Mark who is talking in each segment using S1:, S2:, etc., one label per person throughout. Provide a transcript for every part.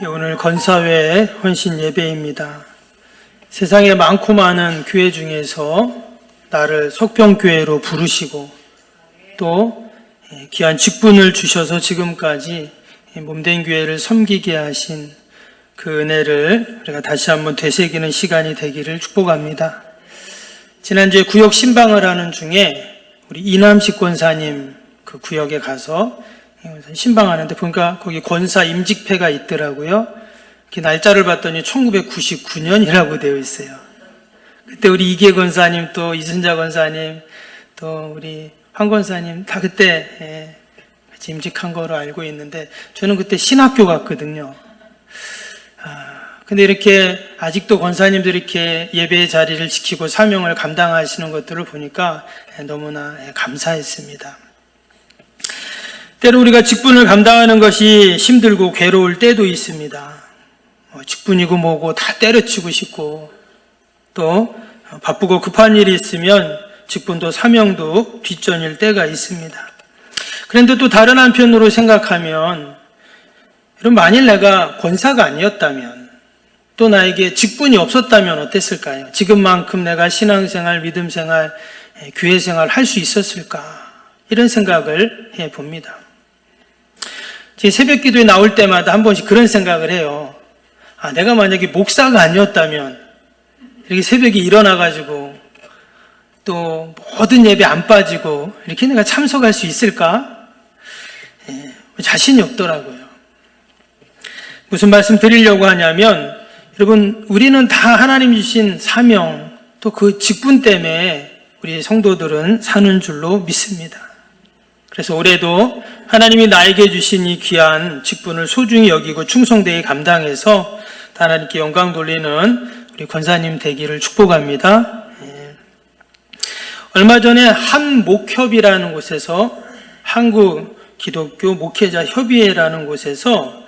S1: 오늘 건사회 헌신 예배입니다. 세상에 많고 많은 교회 중에서 나를 속평교회로 부르시고 또 귀한 직분을 주셔서 지금까지 몸된 교회를 섬기게 하신 그 은혜를 우리가 다시 한번 되새기는 시간이 되기를 축복합니다. 지난주에 구역 신방을 하는 중에 우리 이남식 권사님 그 구역에 가서 신방하는데 보니까 거기 권사 임직패가 있더라고요. 이렇게 날짜를 봤더니 1999년이라고 되어 있어요. 그때 우리 이계 권사님 또 이순자 권사님 또 우리 황 권사님 다 그때 같이 임직한 거로 알고 있는데 저는 그때 신학교 갔거든요. 근데 이렇게 아직도 권사님들이 이렇게 예배의 자리를 지키고 사명을 감당하시는 것들을 보니까 너무나 감사했습니다. 때로 우리가 직분을 감당하는 것이 힘들고 괴로울 때도 있습니다. 직분이고 뭐고 다 때려치고 싶고 또 바쁘고 급한 일이 있으면 직분도 사명도 뒷전일 때가 있습니다. 그런데 또 다른 한편으로 생각하면 여러분 만일 내가 권사가 아니었다면 또 나에게 직분이 없었다면 어땠을까요? 지금만큼 내가 신앙생활, 믿음생활, 교회생활 할 수 있었을까? 이런 생각을 해봅니다. 제 새벽 기도에 나올 때마다 한 번씩 그런 생각을 해요. 내가 만약에 목사가 아니었다면 이렇게 새벽에 일어나가지고 또 모든 예배 안 빠지고 이렇게 내가 참석할 수 있을까? 자신이 없더라고요. 무슨 말씀 드리려고 하냐면 여러분 우리는 다 하나님 주신 사명 또 그 직분 때문에 우리 성도들은 사는 줄로 믿습니다. 그래서 올해도 하나님이 나에게 주신 이 귀한 직분을 소중히 여기고 충성되게 감당해서 하나님께 영광 돌리는 우리 권사님 되기를 축복합니다. 얼마 전에 한목협이라는 곳에서 한국 기독교 목회자 협의회라는 곳에서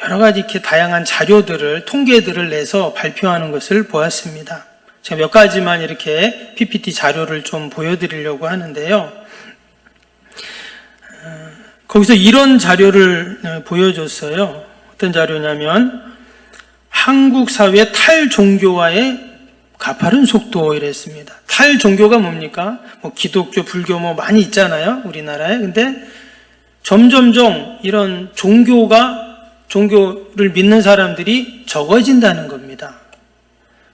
S1: 여러 가지 이렇게 다양한 자료들을 통계들을 내서 발표하는 것을 보았습니다. 제가 몇 가지만 이렇게 PPT 자료를 좀 보여드리려고 하는데요. 거기서 이런 자료를 보여줬어요. 어떤 자료냐면 한국 사회 탈종교화의 가파른 속도 이랬습니다. 탈종교가 뭡니까? 기독교, 불교 많이 있잖아요. 우리나라에. 근데 점점점 이런 종교를 믿는 사람들이 적어진다는 겁니다.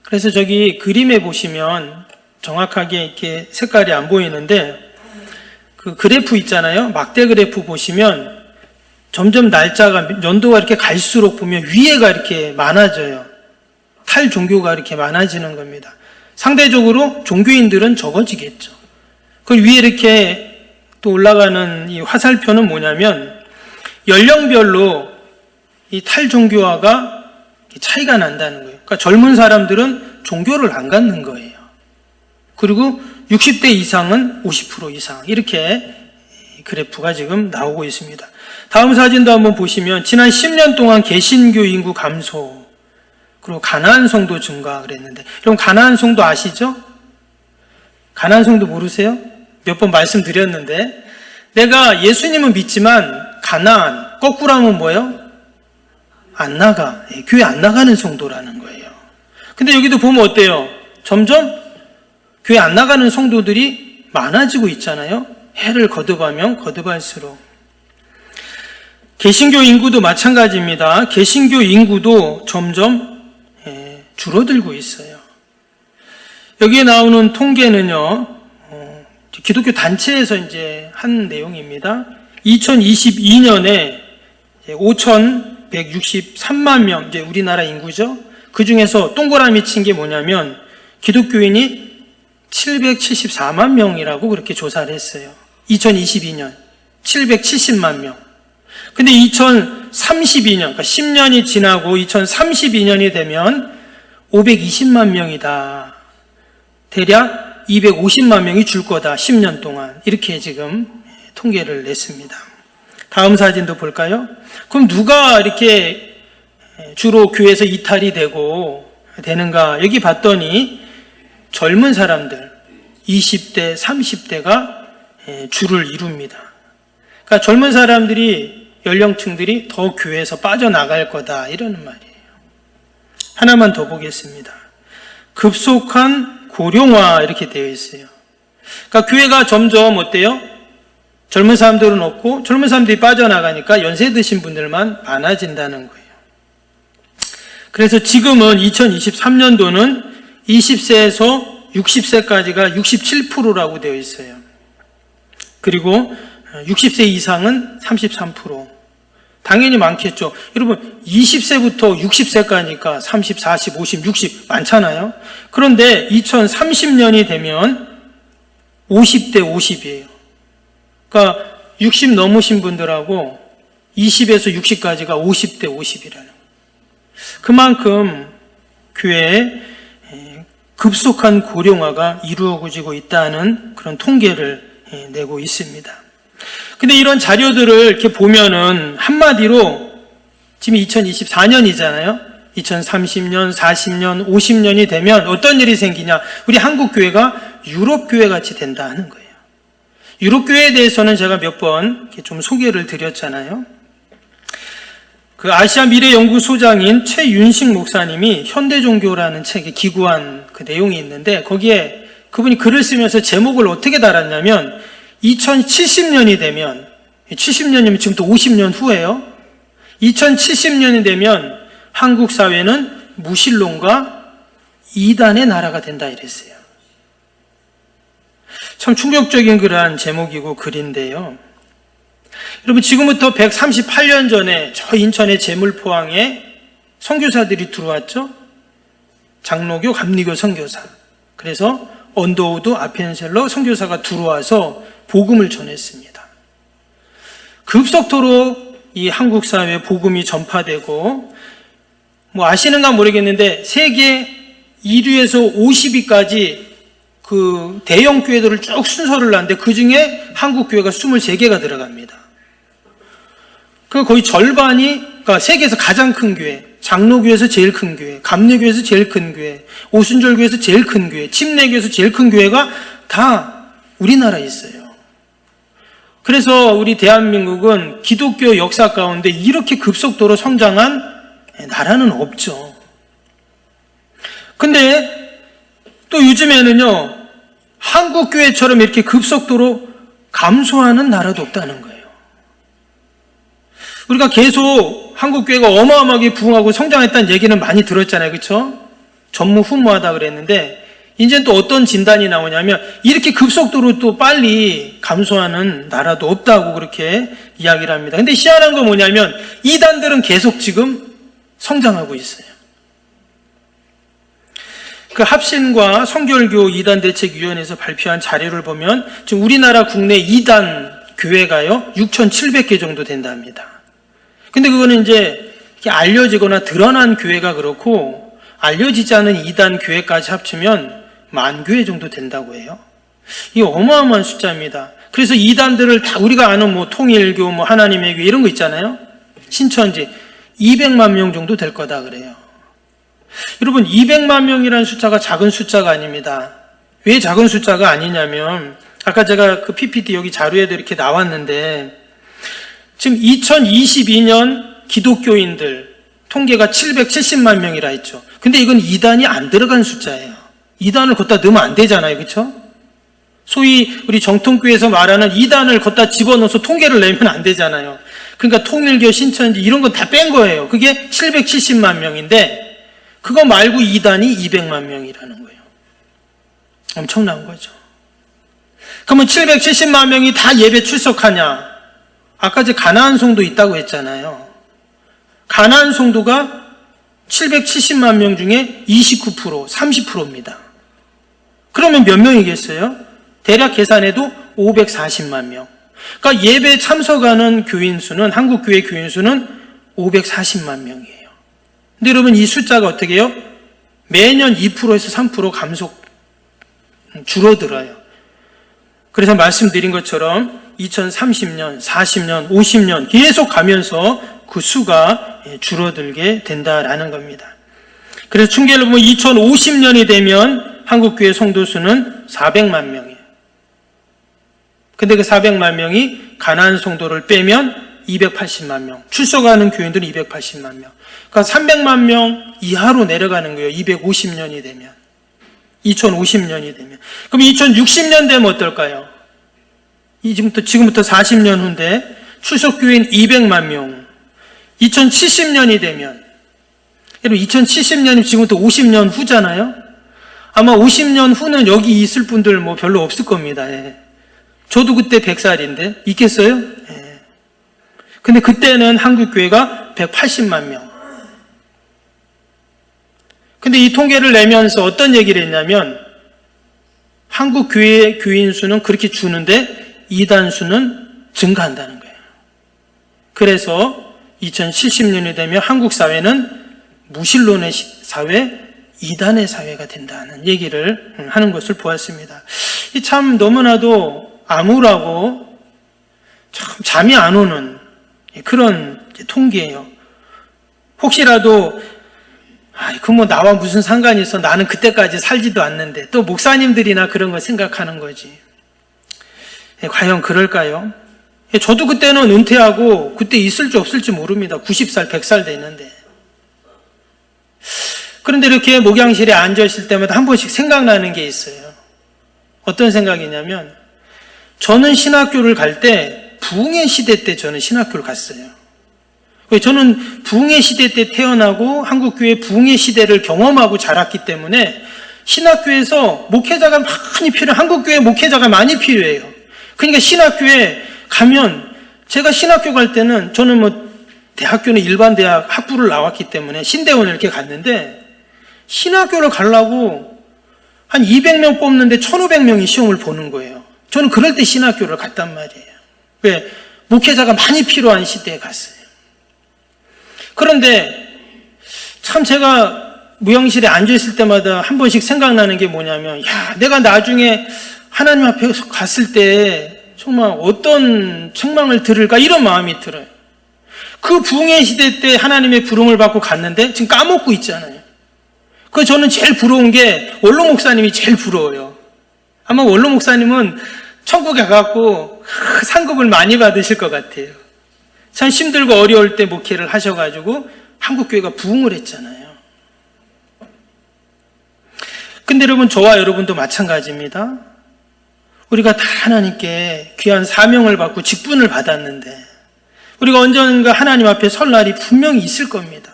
S1: 그래서 저기 그림에 보시면 정확하게 이렇게 색깔이 안 보이는데 그 그래프 있잖아요. 막대 그래프 보시면 점점 날짜가 연도가 이렇게 갈수록 보면 위에가 이렇게 많아져요. 탈종교가 이렇게 많아지는 겁니다. 상대적으로 종교인들은 적어지겠죠. 그 위에 이렇게 또 올라가는 이 화살표는 뭐냐면 연령별로 이 탈종교화가 차이가 난다는 거예요. 그러니까 젊은 사람들은 종교를 안 갖는 거예요. 그리고 60대 이상은 50% 이상 이렇게 그래프가 지금 나오고 있습니다. 다음 사진도 한번 보시면 지난 10년 동안 개신교 인구 감소 그리고 가나안 성도 증가 그랬는데 여러분 가나안 성도 아시죠? 가나안 성도 모르세요? 몇 번 말씀드렸는데 내가 예수님은 믿지만 가나안 거꾸로 하면 뭐예요? 안 나가. 교회 안 나가는 성도라는 거예요. 근데 여기도 보면 어때요? 점점 교회 안 나가는 성도들이 많아지고 있잖아요. 해를 거듭하면 거듭할수록. 개신교 인구도 마찬가지입니다. 개신교 인구도 점점 줄어들고 있어요. 여기에 나오는 통계는요, 기독교 단체에서 이제 한 내용입니다. 2022년에 5,163만 명, 이제 우리나라 인구죠. 그 중에서 동그라미 친 게 뭐냐면 기독교인이 774만 명이라고 그렇게 조사를 했어요. 2022년 770만 명. 근데 2032년, 그러니까 10년이 지나고 2032년이 되면 520만 명이다. 대략 250만 명이 줄 거다. 10년 동안. 이렇게 지금 통계를 냈습니다. 다음 사진도 볼까요? 그럼 누가 이렇게 주로 교회에서 이탈이 되는가? 여기 봤더니 젊은 사람들, 20대, 30대가 주를 이룹니다. 그러니까 젊은 사람들이 연령층들이 더 교회에서 빠져나갈 거다 이러는 말이에요. 하나만 더 보겠습니다. 급속한 고령화 이렇게 되어 있어요. 그러니까 교회가 점점 어때요? 젊은 사람들은 없고 젊은 사람들이 빠져나가니까 연세 드신 분들만 많아진다는 거예요. 그래서 지금은 2023년도는 20세에서 60세까지가 67%라고 되어 있어요. 그리고 60세 이상은 33%. 당연히 많겠죠. 여러분 20세부터 60세까지니까 30, 40, 50, 60 많잖아요. 그런데 2030년이 되면 50대 50이에요. 그러니까 60 넘으신 분들하고 20에서 60까지가 50대 50이라는 거예요. 그만큼 교회에 급속한 고령화가 이루어지고 있다는 그런 통계를 내고 있습니다. 근데 이런 자료들을 이렇게 보면은 한마디로 지금 2024년이잖아요. 2030년, 40년, 50년이 되면 어떤 일이 생기냐? 우리 한국 교회가 유럽 교회 같이 된다 하는 거예요. 유럽 교회에 대해서는 제가 몇 번 좀 소개를 드렸잖아요. 그 아시아 미래 연구소장인 최윤식 목사님이 현대종교라는 책에 기고한 그 내용이 있는데 거기에 그분이 글을 쓰면서 제목을 어떻게 달았냐면 2070년이 되면 70년이면 지금부터 50년 후예요. 2070년이 되면 한국 사회는 무신론과 이단의 나라가 된다 이랬어요. 참 충격적인 그러한 제목이고 글인데요. 여러분 지금부터 138년 전에 저 인천의 제물포항에 선교사들이 들어왔죠. 장로교, 감리교 선교사. 그래서 언더우드, 아펜셀러 선교사가 들어와서 복음을 전했습니다. 급속도로 이 한국 사회에 복음이 전파되고 뭐 아시는가 모르겠는데 세계 1위에서 50위까지 그 대형 교회들을 쭉 순서를 놨는데 그 중에 한국 교회가 23개가 들어갑니다. 그 거의 절반이 그러니까 세계에서 가장 큰 교회, 장로교에서 제일 큰 교회, 감리교에서 제일 큰 교회, 오순절교에서 제일 큰 교회, 침례교에서 제일 큰 교회가 다 우리나라에 있어요. 그래서 우리 대한민국은 기독교 역사 가운데 이렇게 급속도로 성장한 나라는 없죠. 근데 또 요즘에는요, 한국 교회처럼 이렇게 급속도로 감소하는 나라도 없다는 거예요. 우리가 계속 한국 교회가 어마어마하게 부흥하고 성장했다는 얘기는 많이 들었잖아요. 그렇죠? 전무후무하다 그랬는데 이제는 또 어떤 진단이 나오냐면 이렇게 급속도로 또 빨리 감소하는 나라도 없다고 그렇게 이야기를 합니다. 근데 희한한 건 뭐냐면 이단들은 계속 지금 성장하고 있어요. 그 합신과 성결교 이단대책위원회에서 발표한 자료를 보면 지금 우리나라 국내 이단 교회가요 6,700개 정도 된답니다. 근데 그거는 이제 알려지거나 드러난 교회가 그렇고 알려지지 않은 이단 교회까지 합치면 10,000교회 정도 된다고 해요. 이게 어마어마한 숫자입니다. 그래서 이단들을 다 우리가 아는 뭐 통일교, 뭐 하나님의 교회 이런 거 있잖아요. 신천지 200만 명 정도 될 거다 그래요. 여러분 200만 명이라는 숫자가 작은 숫자가 아닙니다. 왜 작은 숫자가 아니냐면 아까 제가 그 PPT 여기 자료에도 이렇게 나왔는데 지금 2022년 기독교인들 통계가 770만 명이라 했죠. 근데 이건 이단이 안 들어간 숫자예요. 이단을 걷다 넣으면 안 되잖아요. 그렇죠? 소위 우리 정통교회에서 말하는 이단을 걷다 집어넣어서 통계를 내면 안 되잖아요. 그러니까 통일교, 신천지 이런 건 다 뺀 거예요. 그게 770만 명인데 그거 말고 이단이 200만 명이라는 거예요. 엄청난 거죠. 그러면 770만 명이 다 예배 출석하냐? 아까 제 가나안 성도 있다고 했잖아요. 가나안 성도가 770만 명 중에 29%, 30%입니다. 그러면 몇 명이겠어요? 대략 계산해도 540만 명. 그러니까 예배 참석하는 교인 수는, 한국 교회 교인 수는 540만 명이에요. 근데 여러분 이 숫자가 어떻게 해요? 매년 2%에서 3% 줄어들어요. 그래서 말씀드린 것처럼 2030년, 40년, 50년 계속 가면서 그 수가 줄어들게 된다라는 겁니다. 그래서 총계를 보면 2050년이 되면 한국교회 성도 수는 400만 명이에요. 근데 그 400만 명이 가나안 성도를 빼면 280만 명, 출석하는 교인들은 280만 명. 그러니까 300만 명 이하로 내려가는 거예요. 250년이 되면. 2050년이 되면. 그럼 2060년 되면 어떨까요? 지금부터 40년 후인데 출석 교인 200만 명. 2070년이 되면, 여러분 2070년이 지금부터 50년 후잖아요. 아마 50년 후는 여기 있을 분들 뭐 별로 없을 겁니다. 예. 저도 그때 100살인데 있겠어요? 예. 근데 그때는 한국교회가 180만 명. 근데 이 통계를 내면서 어떤 얘기를 했냐면 한국교회 교인 수는 그렇게 주는데 이단 수는 증가한다는 거예요. 그래서 2070년이 되면 한국 사회는 무신론의 사회, 이단의 사회가 된다는 얘기를 하는 것을 보았습니다. 이 참 너무나도 암울하고 참 잠이 안 오는 그런 통계예요. 혹시라도 그 뭐 나와 무슨 상관이 있어, 나는 그때까지 살지도 않는데, 또 목사님들이나 그런 거 생각하는 거지. 과연 그럴까요? 저도 그때는 은퇴하고 그때 있을지 없을지 모릅니다. 90살, 100살 되는데. 그런데 이렇게 목양실에 앉아 있을 때마다 한 번씩 생각나는 게 있어요. 어떤 생각이냐면, 저는 신학교를 갈 때 부흥의 시대 때 저는 신학교를 갔어요. 저는 부흥의 시대 때 태어나고 한국교회 부흥의 시대를 경험하고 자랐기 때문에 신학교에서 목회자가 많이 한국교회 목회자가 많이 필요해요. 그러니까 신학교에 가면, 제가 신학교 갈 때는 저는 뭐 대학교는 일반 대학 학부를 나왔기 때문에 신대원을 이렇게 갔는데, 신학교를 가려고 한 200명 뽑는데 1500명이 시험을 보는 거예요. 저는 그럴 때 신학교를 갔단 말이에요. 왜? 목회자가 많이 필요한 시대에 갔어요. 그런데 참 제가 무양실에 앉아있을 때마다 한 번씩 생각나는 게 뭐냐면, 내가 나중에 하나님 앞에 갔을 때 정말 어떤 책망을 들을까, 이런 마음이 들어요. 그 부흥의 시대 때 하나님의 부름을 받고 갔는데 지금 까먹고 있잖아요. 그래서 저는 제일 부러운 게 원로 목사님이 제일 부러워요. 아마 원로 목사님은 천국에 가갖고 상급을 많이 받으실 것 같아요. 참 힘들고 어려울 때 목회를 하셔가지고 한국교회가 부흥을 했잖아요. 근데 여러분, 저와 여러분도 마찬가지입니다. 우리가 다 하나님께 귀한 사명을 받고 직분을 받았는데 우리가 언젠가 하나님 앞에 설 날이 분명히 있을 겁니다.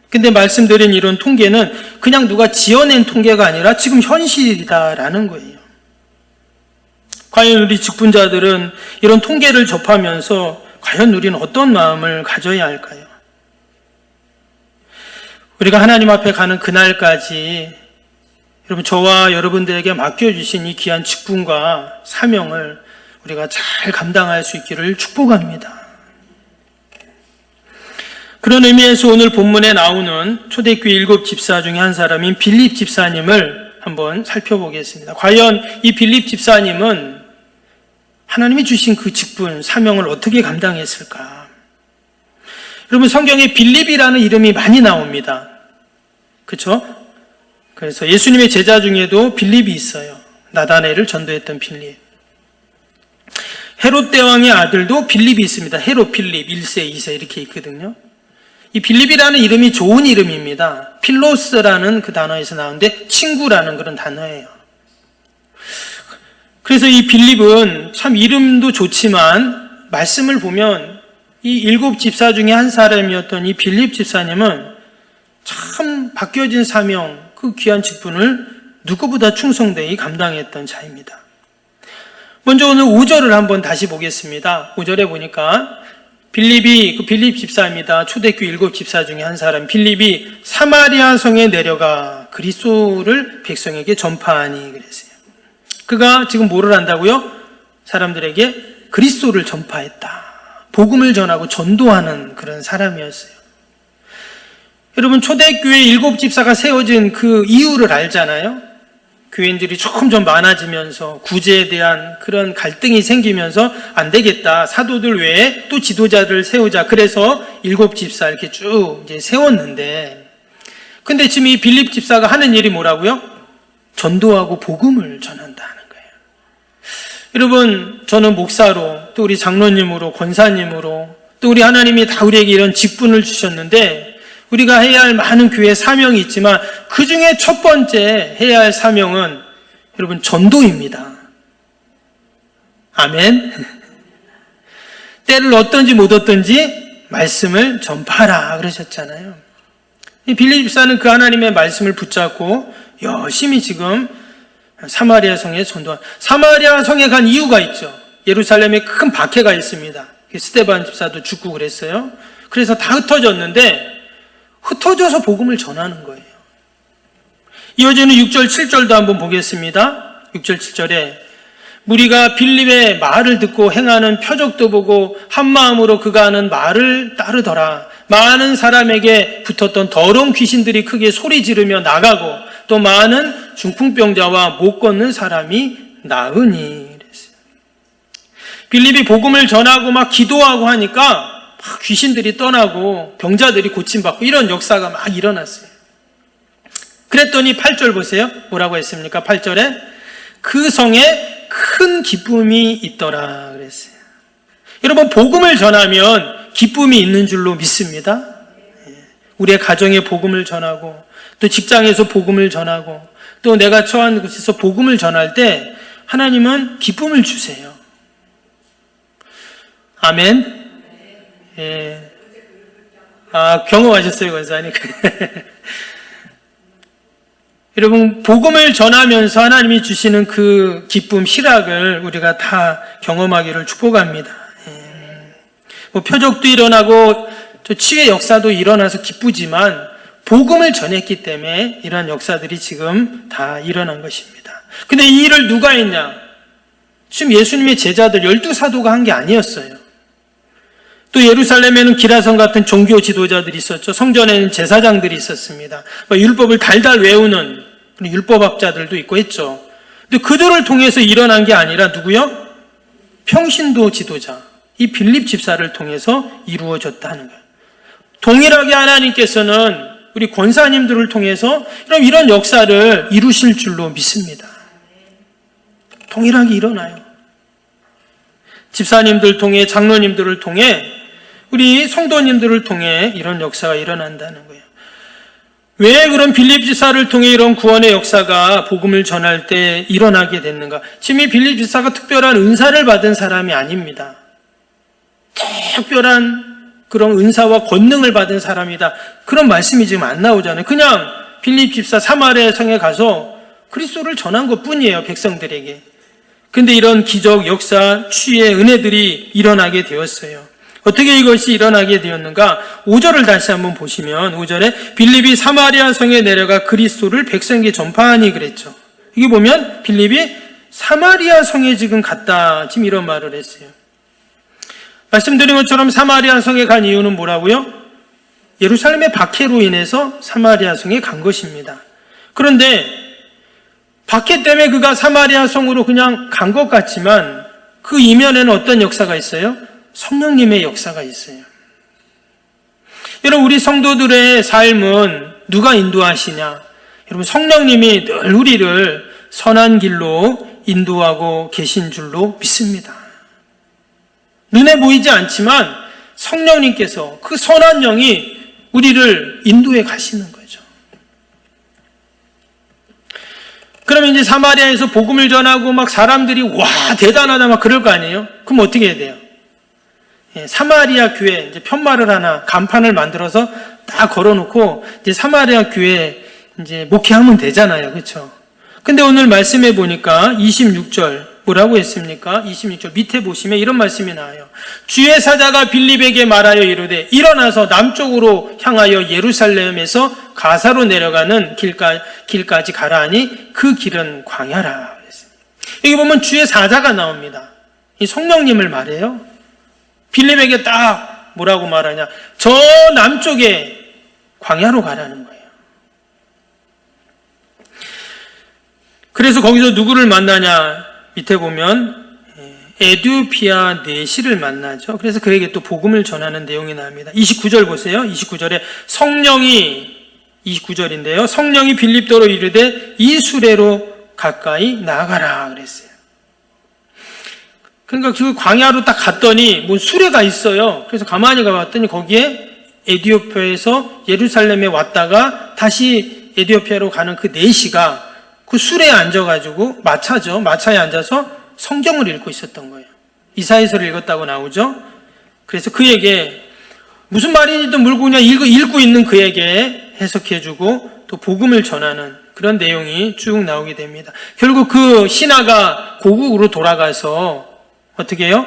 S1: 근데 말씀드린 이런 통계는 그냥 누가 지어낸 통계가 아니라 지금 현실이다라는 거예요. 과연 우리 직분자들은 이런 통계를 접하면서 과연 우리는 어떤 마음을 가져야 할까요? 우리가 하나님 앞에 가는 그날까지 여러분, 저와 여러분들에게 맡겨주신 이 귀한 직분과 사명을 우리가 잘 감당할 수 있기를 축복합니다. 그런 의미에서 오늘 본문에 나오는 초대교회 7 집사 중에 한 사람인 빌립 집사님을 한번 살펴보겠습니다. 과연 이 빌립 집사님은 하나님이 주신 그 직분, 사명을 어떻게 감당했을까? 여러분, 성경에 빌립이라는 이름이 많이 나옵니다. 그렇죠? 그래서 예수님의 제자 중에도 빌립이 있어요. 나다나엘을 전도했던 빌립. 헤롯 대왕의 아들도 빌립이 있습니다. 헤롯 빌립 1세, 2세 이렇게 있거든요. 이 빌립이라는 이름이 좋은 이름입니다. 필로스라는 그 단어에서 나오는데 친구라는 그런 단어예요. 그래서 이 빌립은 참 이름도 좋지만 말씀을 보면 이 7 집사 중에 한 사람이었던 이 빌립 집사님은 참 바뀌어진 사명, 그 귀한 직분을 누구보다 충성되이 감당했던 자입니다. 먼저 오늘 5절을 한번 다시 보겠습니다. 5절에 보니까 빌립 집사입니다. 초대교회 7 집사 중에 한 사람 빌립이 사마리아 성에 내려가 그리스도를 백성에게 전파하니 그랬어요. 그가 지금 뭐를 한다고요? 사람들에게 그리스도를 전파했다. 복음을 전하고 전도하는 그런 사람이었어요. 여러분, 초대교회 7 집사가 세워진 그 이유를 알잖아요. 교인들이 점점 많아지면서 구제에 대한 그런 갈등이 생기면서 안 되겠다. 사도들 외에 또 지도자들을 세우자. 그래서 7 집사 이렇게 쭉 이제 세웠는데, 근데 지금 이 빌립 집사가 하는 일이 뭐라고요? 전도하고 복음을 전한다는 거예요. 여러분, 저는 목사로 또 우리 장로님으로, 권사님으로, 또 우리 하나님이 다 우리에게 이런 직분을 주셨는데 우리가 해야 할 많은 교회 사명이 있지만 그 중에 첫 번째 해야 할 사명은 여러분 전도입니다. 아멘. 때를 얻든지 못 얻든지 말씀을 전파하라 그러셨잖아요. 빌립 집사는 그 하나님의 말씀을 붙잡고 열심히 지금 사마리아 성에 전도한, 사마리아 성에 간 이유가 있죠. 예루살렘에 큰 박해가 있습니다. 스데반 집사도 죽고 그랬어요. 그래서 다 흩어졌는데 흩어져서 복음을 전하는 거예요. 이어지는 6절 7절도 한번 보겠습니다. 6절 7절에 무리가 빌립의 말을 듣고 행하는 표적도 보고 한 마음으로 그가 하는 말을 따르더라. 많은 사람에게 붙었던 더러운 귀신들이 크게 소리 지르며 나가고 또 많은 중풍병자와 못 걷는 사람이 나으니. 빌립이 복음을 전하고 막 기도하고 하니까 막 귀신들이 떠나고 병자들이 고침받고 이런 역사가 막 일어났어요. 그랬더니 8절 보세요. 뭐라고 했습니까? 8절에 그 성에 큰 기쁨이 있더라 그랬어요. 여러분 복음을 전하면 기쁨이 있는 줄로 믿습니다. 우리의 가정에 복음을 전하고 또 직장에서 복음을 전하고 또 내가 처한 곳에서 복음을 전할 때 하나님은 기쁨을 주세요. 아멘. 예. 경험하셨어요, 권사님. 여러분, 복음을 전하면서 하나님이 주시는 그 기쁨, 희락을 우리가 다 경험하기를 축복합니다. 예. 뭐 표적도 일어나고 또 치유의 역사도 일어나서 기쁘지만 복음을 전했기 때문에 이러한 역사들이 지금 다 일어난 것입니다. 근데 이 일을 누가 했냐? 지금 예수님의 제자들 12사도가 한 게 아니었어요. 또 예루살렘에는 기라성 같은 종교 지도자들이 있었죠. 성전에는 제사장들이 있었습니다. 율법을 달달 외우는 율법학자들도 있고 했죠. 근데 그들을 통해서 일어난 게 아니라 누구요? 평신도 지도자, 이 빌립 집사를 통해서 이루어졌다는 거예요. 동일하게 하나님께서는 우리 권사님들을 통해서 이런 역사를 이루실 줄로 믿습니다. 동일하게 일어나요. 집사님들 통해, 장로님들을 통해, 우리 성도님들을 통해 이런 역사가 일어난다는 거예요. 왜 그런 빌립 집사를 통해 이런 구원의 역사가 복음을 전할 때 일어나게 됐는가? 지금 이 빌립 집사가 특별한 은사를 받은 사람이 아닙니다. 특별한 그런 은사와 권능을 받은 사람이다. 그런 말씀이 지금 안 나오잖아요. 그냥 빌립 집사 사마리아 성에 가서 그리스도를 전한 것뿐이에요, 백성들에게. 근데 이런 기적, 역사, 치유의 은혜들이 일어나게 되었어요. 어떻게 이것이 일어나게 되었는가? 5절을 다시 한번 보시면 5절에 빌립이 사마리아 성에 내려가 그리스도를 백성에게 전파하니 그랬죠. 이게 보면 빌립이 사마리아 성에 지금 갔다. 지금 이런 말을 했어요. 말씀드린 것처럼 사마리아 성에 간 이유는 뭐라고요? 예루살렘의 박해로 인해서 사마리아 성에 간 것입니다. 그런데 박해 때문에 그가 사마리아 성으로 그냥 간 것 같지만 그 이면에는 어떤 역사가 있어요? 성령님의 역사가 있어요. 여러분, 우리 성도들의 삶은 누가 인도하시냐? 여러분, 성령님이 늘 우리를 선한 길로 인도하고 계신 줄로 믿습니다. 눈에 보이지 않지만 성령님께서 그 선한 영이 우리를 인도해 가시는 거죠. 그러면 이제 사마리아에서 복음을 전하고 막 사람들이 와 대단하다 막 그럴 거 아니에요? 그럼 어떻게 해야 돼요? 사마리아 교회 이제 편말을 하나 간판을 만들어서 딱 걸어놓고 이제 사마리아 교회 이제 목회하면 되잖아요, 그렇죠? 근데 오늘 말씀해 보니까 26절 뭐라고 했습니까? 26절 밑에 보시면 이런 말씀이 나와요. 주의 사자가 빌립에게 말하여 이르되 일어나서 남쪽으로 향하여 예루살렘에서 가사로 내려가는 길까지 가라 하니 그 길은 광야라. 여기 보면 주의 사자가 나옵니다. 이 성령님을 말해요. 빌립에게 딱 뭐라고 말하냐? 저 남쪽에 광야로 가라는 거예요. 그래서 거기서 누구를 만나냐? 밑에 보면 에듀피아 네시를 만나죠. 그래서 그에게 또 복음을 전하는 내용이 나옵니다. 29절 보세요. 29절에 성령이 29절인데요. 성령이 빌립도로 이르되 이 수레로 가까이 나아가라 그랬어요. 그러니까 그 광야로 딱 갔더니 뭐 수레가 있어요. 그래서 가만히 가봤더니 거기에 에티오피아에서 예루살렘에 왔다가 다시 에티오피아로 가는 그 4시가 그 수레에 앉아가지고 마차죠. 마차에 앉아서 성경을 읽고 있었던 거예요. 이사야서를 읽었다고 나오죠. 그래서 그에게 무슨 말인지도 모르고 그냥 읽고 있는 그에게 해석해주고 또 복음을 전하는 그런 내용이 쭉 나오게 됩니다. 결국 그 신하가 고국으로 돌아가서 어떻게 해요?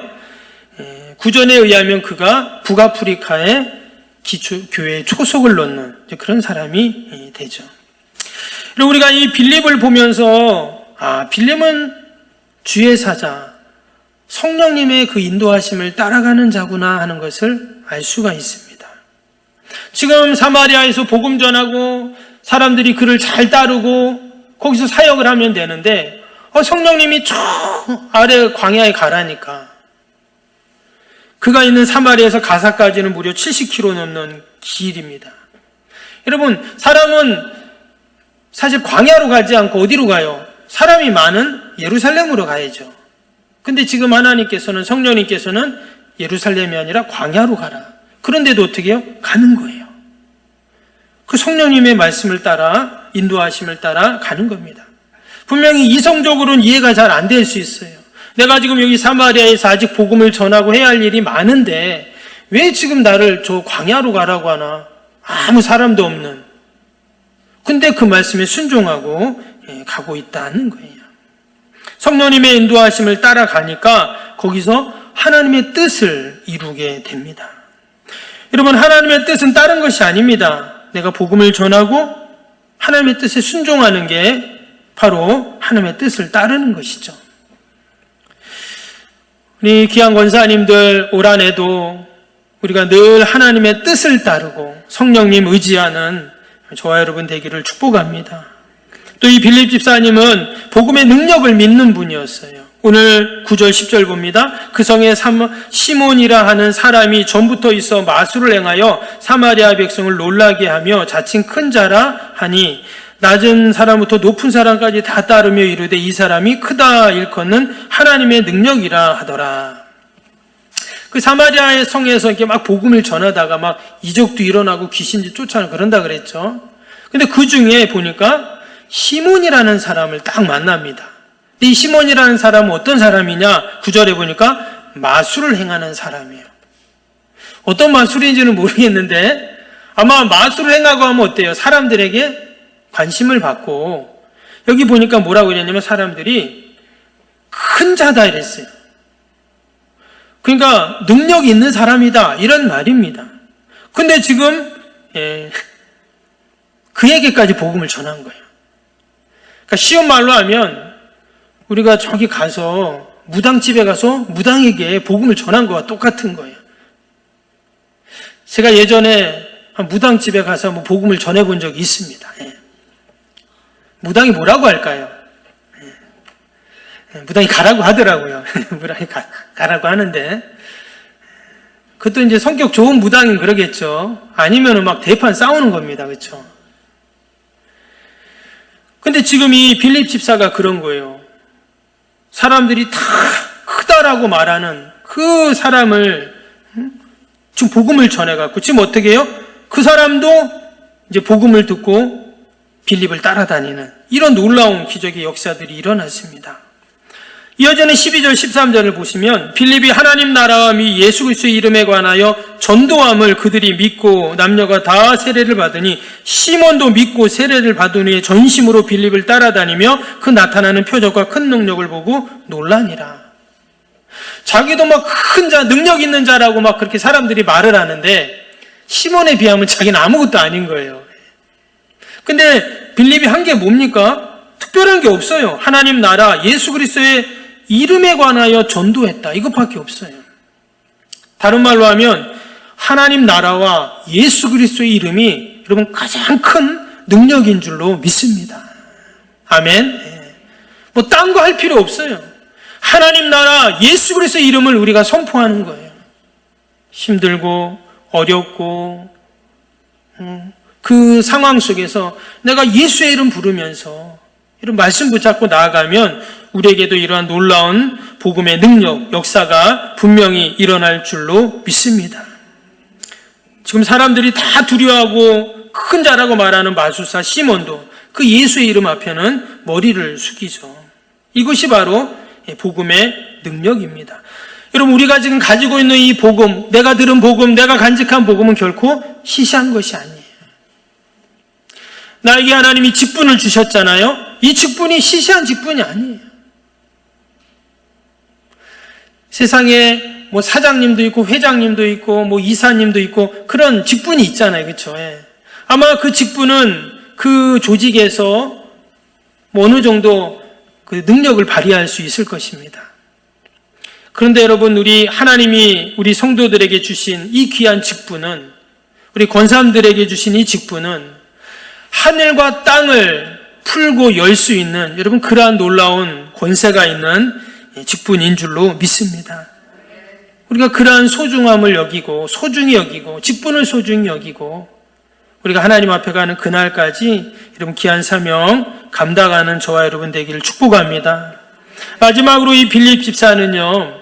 S1: 구전에 의하면 그가 북아프리카의 교회에 초석을 놓는 그런 사람이 되죠. 그리고 우리가 이 빌립을 보면서 빌립은 주의 사자, 성령님의 그 인도하심을 따라가는 자구나 하는 것을 알 수가 있습니다. 지금 사마리아에서 복음 전하고 사람들이 그를 잘 따르고 거기서 사역을 하면 되는데 성령님이 저 아래 광야에 가라니까 그가 있는 사마리아에서 가사까지는 무려 70km 넘는 길입니다. 여러분, 사람은 사실 광야로 가지 않고 어디로 가요? 사람이 많은 예루살렘으로 가야죠. 근데 지금 하나님께서는, 성령님께서는 예루살렘이 아니라 광야로 가라. 그런데도 어떻게 해요? 가는 거예요. 그 성령님의 말씀을 따라, 인도하심을 따라 가는 겁니다. 분명히 이성적으로는 이해가 잘 안 될 수 있어요. 내가 지금 여기 사마리아에서 아직 복음을 전하고 해야 할 일이 많은데 왜 지금 나를 저 광야로 가라고 하나? 아무 사람도 없는. 근데 그 말씀에 순종하고 가고 있다는 거예요. 성령님의 인도하심을 따라가니까 거기서 하나님의 뜻을 이루게 됩니다. 여러분, 하나님의 뜻은 다른 것이 아닙니다. 내가 복음을 전하고 하나님의 뜻에 순종하는 게 바로 하나님의 뜻을 따르는 것이죠. 우리 귀한 권사님들 올 한해도 우리가 늘 하나님의 뜻을 따르고 성령님 의지하는 저와 여러분 되기를 축복합니다. 또 이 빌립 집사님은 복음의 능력을 믿는 분이었어요. 오늘 9절 10절 봅니다. 그 성에 시몬이라 하는 사람이 전부터 있어 마술을 행하여 사마리아 백성을 놀라게 하며 자칭 큰 자라 하니 낮은 사람부터 높은 사람까지 다 따르며 이르되 이 사람이 크다 일컫는 하나님의 능력이라 하더라. 그 사마리아의 성에서 이렇게 막 복음을 전하다가 막 이적도 일어나고 귀신도 쫓아내고 그런다 그랬죠. 근데 그 중에 보니까 시몬이라는 사람을 딱 만납니다. 이 시몬이라는 사람은 어떤 사람이냐? 9절에 보니까 마술을 행하는 사람이에요. 어떤 마술인지는 모르겠는데 아마 마술을 행하고 하면 어때요? 사람들에게 관심을 받고 여기 보니까 뭐라고 이랬냐면 사람들이 큰 자다 이랬어요. 그러니까 능력이 있는 사람이다 이런 말입니다. 근데 지금 그에게까지 복음을 전한 거예요. 그러니까 쉬운 말로 하면 우리가 저기 가서 무당집에 가서 무당에게 복음을 전한 거와 똑같은 거예요. 제가 예전에 한 무당집에 가서 뭐 복음을 전해본 적이 있습니다. 무당이 뭐라고 할까요? 무당이 가라고 하더라고요. 무당이 가라고 하는데 그것도 이제 성격 좋은 무당은 그러겠죠. 아니면은 막 대판 싸우는 겁니다. 그렇죠? 근데 지금 이 빌립 집사가 그런 거예요. 사람들이 다 크다라고 말하는 그 사람을 지금 복음을 전해갖고 지금 어떻게 해요? 그 사람도 이제 복음을 듣고 빌립을 따라다니는 이런 놀라운 기적의 역사들이 일어났습니다. 이어지는 12절 13절을 보시면 빌립이 하나님 나라와 미 예수 그리스도의 이름에 관하여 전도함을 그들이 믿고 남녀가 다 세례를 받으니 시몬도 믿고 세례를 받은 후에 전심으로 빌립을 따라다니며 그 나타나는 표적과 큰 능력을 보고 놀라니라. 자기도 막 큰 자, 능력 있는 자라고 막 그렇게 사람들이 말을 하는데 시몬에 비하면 자기는 아무것도 아닌 거예요. 근데 빌립이 한 게 뭡니까? 특별한 게 없어요. 하나님 나라 예수 그리스도의 이름에 관하여 전도했다. 이것밖에 없어요. 다른 말로 하면 하나님 나라와 예수 그리스도의 이름이 여러분 가장 큰 능력인 줄로 믿습니다. 아멘. 뭐 딴 거 할 필요 없어요. 하나님 나라 예수 그리스도의 이름을 우리가 선포하는 거예요. 힘들고 어렵고 그 상황 속에서 내가 예수의 이름 부르면서 이런 말씀 붙잡고 나아가면 우리에게도 이러한 놀라운 복음의 능력, 역사가 분명히 일어날 줄로 믿습니다. 지금 사람들이 다 두려워하고 큰 자라고 말하는 마술사 시몬도 그 예수의 이름 앞에는 머리를 숙이죠. 이것이 바로 복음의 능력입니다. 여러분, 우리가 지금 가지고 있는 이 복음, 내가 들은 복음, 내가 간직한 복음은 결코 시시한 것이 아니에요. 나에게 하나님이 직분을 주셨잖아요. 이 직분이 시시한 직분이 아니에요. 세상에 사장님도 있고 회장님도 있고 이사님도 있고 그런 직분이 있잖아요. 그렇죠? 아마 그 직분은 그 조직에서 어느 정도 그 능력을 발휘할 수 있을 것입니다. 그런데 여러분, 하나님이 우리 성도들에게 주신 이 귀한 직분은, 우리 권사님들에게 주신 이 직분은 하늘과 땅을 풀고 열 수 있는, 여러분, 그러한 놀라운 권세가 있는 직분인 줄로 믿습니다. 우리가 그러한 소중함을 여기고, 소중히 여기고, 직분을 소중히 여기고, 우리가 하나님 앞에 가는 그날까지 여러분 귀한 사명 감당하는 저와 여러분 되기를 축복합니다. 마지막으로 이 빌립 집사는요,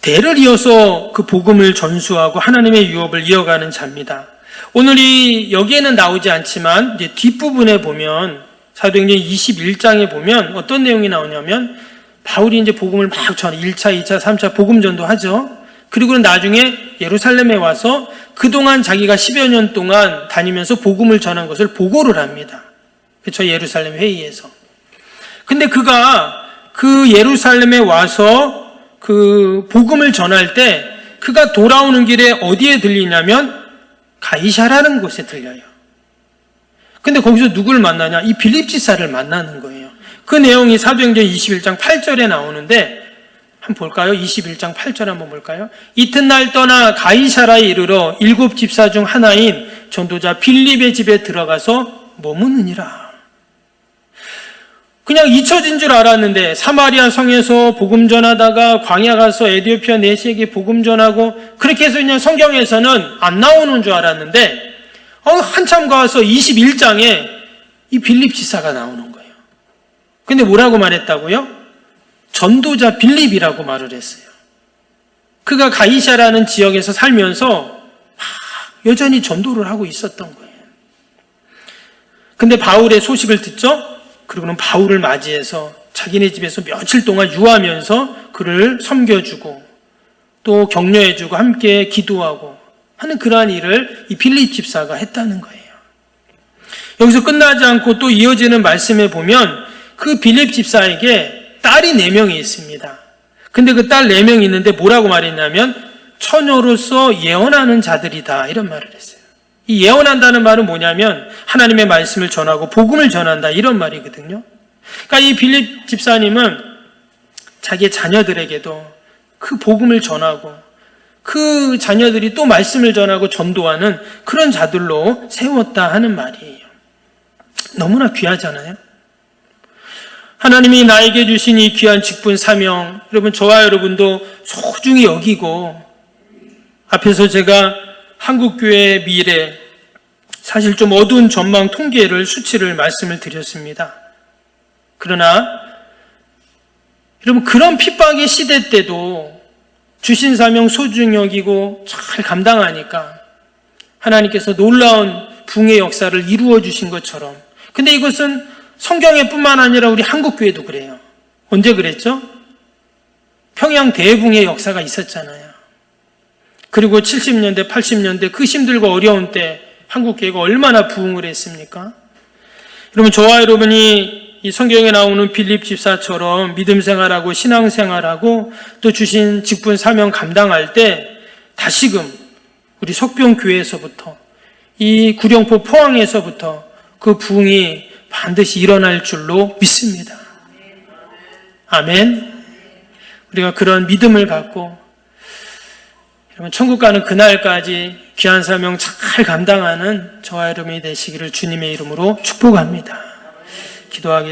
S1: 대를 이어서 그 복음을 전수하고 하나님의 유업을 이어가는 자입니다. 오늘 여기에는 나오지 않지만 이제 뒷부분에 보면, 사도행전 21장에 보면 어떤 내용이 나오냐면, 바울이 이제 복음을 막 전해 1차, 2차, 3차 복음 전도하죠. 그리고 나중에 예루살렘에 와서 그동안 자기가 10여 년 동안 다니면서 복음을 전한 것을 보고를 합니다. 그렇죠? 예루살렘 회의에서. 근데 그가 그 예루살렘에 와서 그 복음을 전할 때 그가 돌아오는 길에 어디에 들리냐면 가이사라는 곳에 들려요. 근데 거기서 누굴 만나냐? 이 빌립 지사를 만나는 거예요. 그 내용이 사도행전 21장 8절에 나오는데 한번 볼까요? 21장 8절 한번 볼까요? 이튿날 떠나 가이사라에 이르러 7 집사 중 하나인 전도자 빌립의 집에 들어가서 머무느니라. 그냥 잊혀진 줄 알았는데 사마리아 성에서 복음 전하다가 광야 가서 에티오피아 내시에게 복음 전하고 그렇게 해서 그냥 성경에서는 안 나오는 줄 알았는데 한참 가서 21장에 이 빌립 지사가 나오는 거예요. 근데 뭐라고 말했다고요? 전도자 빌립이라고 말을 했어요. 그가 가이사라는 지역에서 살면서 여전히 전도를 하고 있었던 거예요. 근데 바울의 소식을 듣죠? 그리고는 바울을 맞이해서 자기네 집에서 며칠 동안 유하면서 그를 섬겨주고 또 격려해주고 함께 기도하고 하는 그러한 일을 이 빌립 집사가 했다는 거예요. 여기서 끝나지 않고 또 이어지는 말씀에 보면 그 빌립 집사에게 딸이 4명이 있습니다. 근데 그 딸 4명이 있는데 뭐라고 말했냐면 처녀로서 예언하는 자들이다 이런 말을 했어요. 이 예언한다는 말은 뭐냐면 하나님의 말씀을 전하고 복음을 전한다 이런 말이거든요. 그러니까 이 빌립 집사님은 자기의 자녀들에게도 그 복음을 전하고 그 자녀들이 또 말씀을 전하고 전도하는 그런 자들로 세웠다 하는 말이에요. 너무나 귀하잖아요. 하나님이 나에게 주신 이 귀한 직분 사명, 여러분 저와 여러분도 소중히 여기고, 앞에서 제가 한국교회의 미래, 사실 좀 어두운 전망 통계를 수치를 말씀을 드렸습니다. 그러나 여러분 그런 핍박의 시대 때도 주신 사명 소중히 여기고 잘 감당하니까 하나님께서 놀라운 붕의 역사를 이루어 주신 것처럼, 근데 이것은 성경에 뿐만 아니라 우리 한국교회도 그래요. 언제 그랬죠? 평양 대붕의 역사가 있었잖아요. 그리고 70년대, 80년대 그 힘들고 어려운 때 한국교회가 얼마나 부흥을 했습니까? 여러분 저와 여러분이 이 성경에 나오는 빌립 집사처럼 믿음 생활하고 신앙 생활하고 또 주신 직분 사명 감당할 때 다시금 우리 석병교회에서부터 이 구령포 포항에서부터 그 부흥이 반드시 일어날 줄로 믿습니다. 아멘. 우리가 그런 믿음을 갖고 여러분 천국 가는 그날까지 귀한 사명 잘 감당하는 저와 여러분이 되시기를 주님의 이름으로 축복합니다. 기도하겠습니다.